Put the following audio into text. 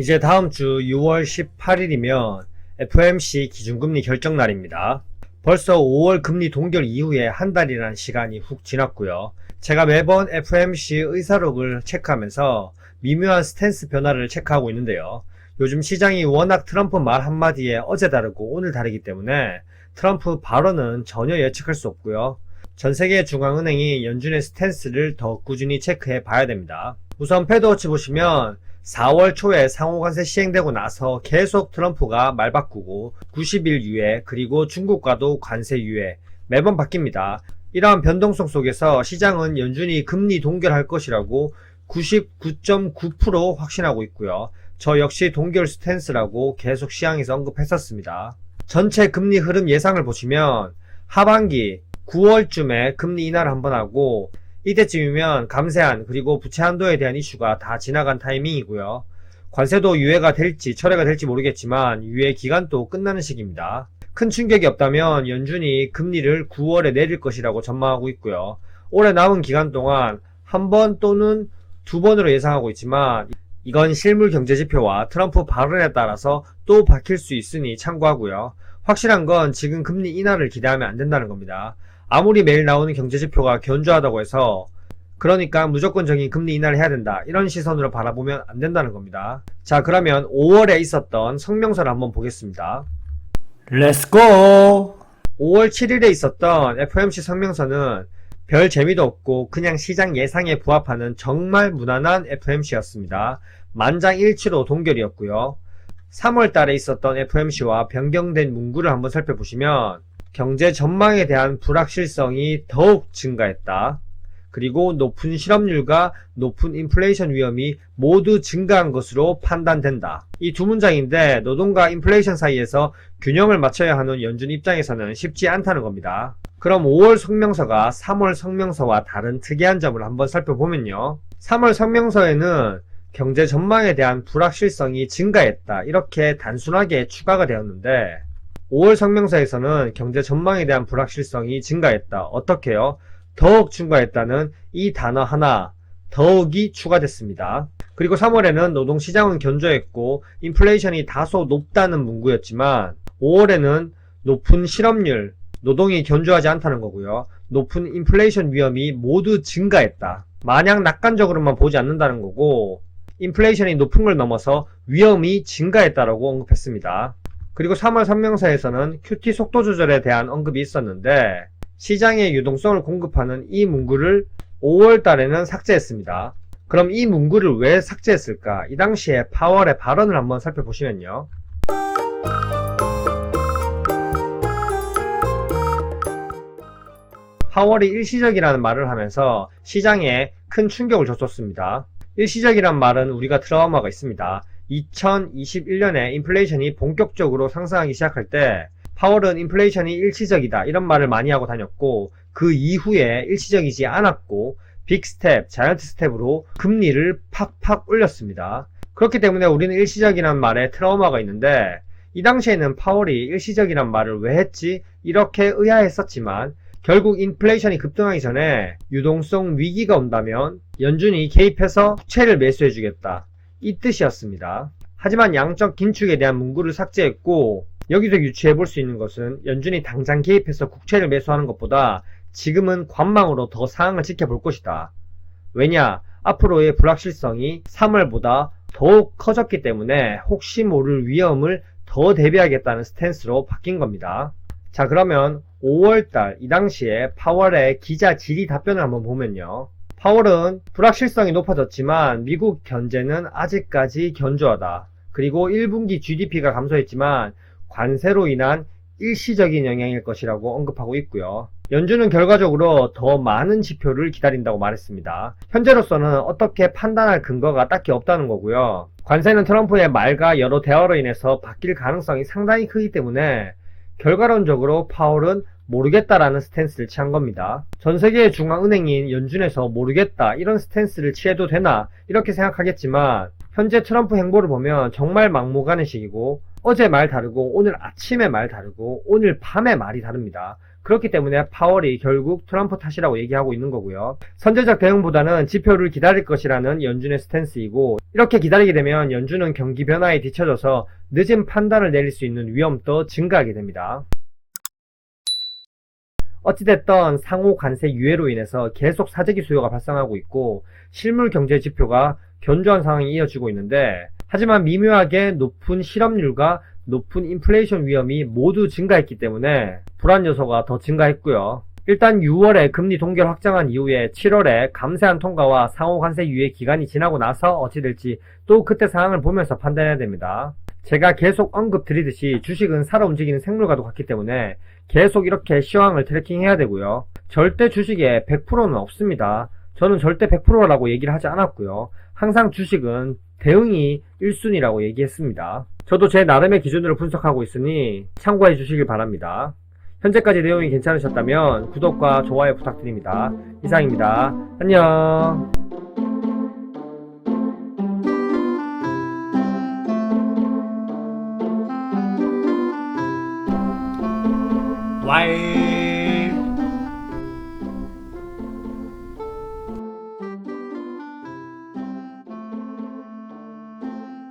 이제 다음 주 6월 18일이면 FOMC 기준금리 결정 날입니다. 벌써 5월 금리 동결 이후에 한 달이라는 시간이 훅 지났고요. 제가 매번 FOMC 의사록을 체크하면서 미묘한 스탠스 변화를 체크하고 있는데요. 요즘 시장이 워낙 트럼프 말 한마디에 어제 다르고 오늘 다르기 때문에 트럼프 발언은 전혀 예측할 수 없고요. 전 세계 중앙은행이 연준의 스탠스를 더 꾸준히 체크해 봐야 됩니다. 우선 패드워치 보시면 4월 초에 상호관세 시행되고 나서 계속 트럼프가 말 바꾸고 90일 유예 그리고 중국과도 관세 유예 매번 바뀝니다. 이러한 변동성 속에서 시장은 연준이 금리 동결할 것이라고 99.9% 확신하고 있고요. 저 역시 동결 스탠스라고 계속 시황에서 언급했었습니다. 전체 금리 흐름 예상을 보시면 하반기 9월쯤에 금리 인하를 한번 하고 이때쯤이면 감세안 그리고 부채 한도에 대한 이슈가 다 지나간 타이밍이고요. 관세도 유예가 될지 철회가 될지 모르겠지만 유예 기간도 끝나는 시기입니다. 큰 충격이 없다면 연준이 금리를 9월에 내릴 것이라고 전망하고 있고요. 올해 남은 기간 동안 한 번 또는 두 번으로 예상하고 있지만 이건 실물 경제지표와 트럼프 발언에 따라서 또 바뀔 수 있으니 참고하고요. 확실한 건 지금 금리 인하를 기대하면 안 된다는 겁니다. 아무리 매일 나오는 경제지표가 견조하다고 해서 그러니까 무조건적인 금리 인하를 해야 된다 이런 시선으로 바라보면 안 된다는 겁니다. 자, 그러면 5월에 있었던 성명서를 한번 보겠습니다. 렛츠고! 5월 7일에 있었던 FOMC 성명서는 별 재미도 없고 그냥 시장 예상에 부합하는 정말 무난한 FOMC였습니다. 만장일치로 동결이었고요. 3월 달에 있었던 FOMC와 변경된 문구를 한번 살펴보시면 경제 전망에 대한 불확실성이 더욱 증가했다. 그리고 높은 실업률과 높은 인플레이션 위험이 모두 증가한 것으로 판단된다. 이 두 문장인데 노동과 인플레이션 사이에서 균형을 맞춰야 하는 연준 입장에서는 쉽지 않다는 겁니다. 그럼 5월 성명서가 3월 성명서와 다른 특이한 점을 한번 살펴보면요. 3월 성명서에는 경제 전망에 대한 불확실성이 증가했다 이렇게 단순하게 추가가 되었는데 5월 성명서에서는 경제 전망에 대한 불확실성이 증가했다. 어떻게요? 더욱 증가했다는 이 단어 하나 더욱이 추가됐습니다. 그리고 3월에는 노동시장은 견조했고 인플레이션이 다소 높다는 문구였지만 5월에는 높은 실업률, 노동이 견조하지 않다는 거고요. 높은 인플레이션 위험이 모두 증가했다. 마냥 낙관적으로만 보지 않는다는 거고 인플레이션이 높은 걸 넘어서 위험이 증가했다라고 언급했습니다. 그리고 3월 성명서에서는 QT 속도 조절에 대한 언급이 있었는데 시장의 유동성을 공급하는 이 문구를 5월 달에는 삭제했습니다. 그럼 이 문구를 왜 삭제했을까? 이 당시에 파월의 발언을 한번 살펴보시면요. 파월이 일시적이라는 말을 하면서 시장에 큰 충격을 줬었습니다. 일시적이란 말은 우리가 트라우마가 있습니다. 2021년에 인플레이션이 본격적으로 상승하기 시작할 때 파월은 인플레이션이 일시적이다 이런 말을 많이 하고 다녔고 그 이후에 일시적이지 않았고 빅스텝, 자이언트 스텝으로 금리를 팍팍 올렸습니다. 그렇기 때문에 우리는 일시적이란 말에 트라우마가 있는데 이 당시에는 파월이 일시적이란 말을 왜 했지? 이렇게 의아했었지만 결국 인플레이션이 급등하기 전에 유동성 위기가 온다면 연준이 개입해서 국채를 매수해주겠다 이 뜻이었습니다. 하지만 양적 긴축에 대한 문구를 삭제했고 여기서 유추해볼 수 있는 것은 연준이 당장 개입해서 국채를 매수하는 것보다 지금은 관망으로 더 상황을 지켜볼 것이다. 왜냐? 앞으로의 불확실성이 3월보다 더욱 커졌기 때문에 혹시 모를 위험을 더 대비하겠다는 스탠스로 바뀐 겁니다. 자, 그러면 5월달 이 당시에 파월의 기자 질의 답변을 한번 보면요. 파월은 불확실성이 높아졌지만 미국 경제는 아직까지 견조하다. 그리고 1분기 GDP가 감소했지만 관세로 인한 일시적인 영향일 것이라고 언급하고 있고요. 연준은 결과적으로 더 많은 지표를 기다린다고 말했습니다. 현재로서는 어떻게 판단할 근거가 딱히 없다는 거고요. 관세는 트럼프의 말과 여러 대화로 인해서 바뀔 가능성이 상당히 크기 때문에 결과론적으로 파월은 모르겠다라는 스탠스를 취한 겁니다. 전 세계의 중앙은행인 연준에서 모르겠다 이런 스탠스를 취해도 되나 이렇게 생각하겠지만 현재 트럼프 행보를 보면 정말 막무가내식이고 어제 말 다르고 오늘 아침에 말 다르고 오늘 밤에 말이 다릅니다. 그렇기 때문에 파월이 결국 트럼프 탓이라고 얘기하고 있는 거고요. 선제적 대응보다는 지표를 기다릴 것이라는 연준의 스탠스이고, 이렇게 기다리게 되면 연준은 경기 변화에 뒤처져서 늦은 판단을 내릴 수 있는 위험도 증가하게 됩니다. 어찌됐든 상호 관세 유예로 인해서 계속 사재기 수요가 발생하고 있고, 실물 경제 지표가 견조한 상황이 이어지고 있는데, 하지만 미묘하게 높은 실업률과 높은 인플레이션 위험이 모두 증가했기 때문에 불안 요소가 더 증가했고요. 일단 6월에 금리 동결 확정한 이후에 7월에 감세안 통과와 상호 관세 유예 기간이 지나고 나서 어찌 될지 또 그때 상황을 보면서 판단해야 됩니다. 제가 계속 언급드리듯이 주식은 살아 움직이는 생물과도 같기 때문에 계속 이렇게 시황을 트래킹해야 되고요. 절대 주식에 100%는 없습니다. 저는 절대 100%라고 얘기를 하지 않았고요. 항상 주식은 대응이 1순위라고 얘기했습니다. 저도 제 나름의 기준으로 분석하고 있으니 참고해 주시길 바랍니다. 현재까지 내용이 괜찮으셨다면 구독과 좋아요 부탁드립니다. 이상입니다. 안녕. 와이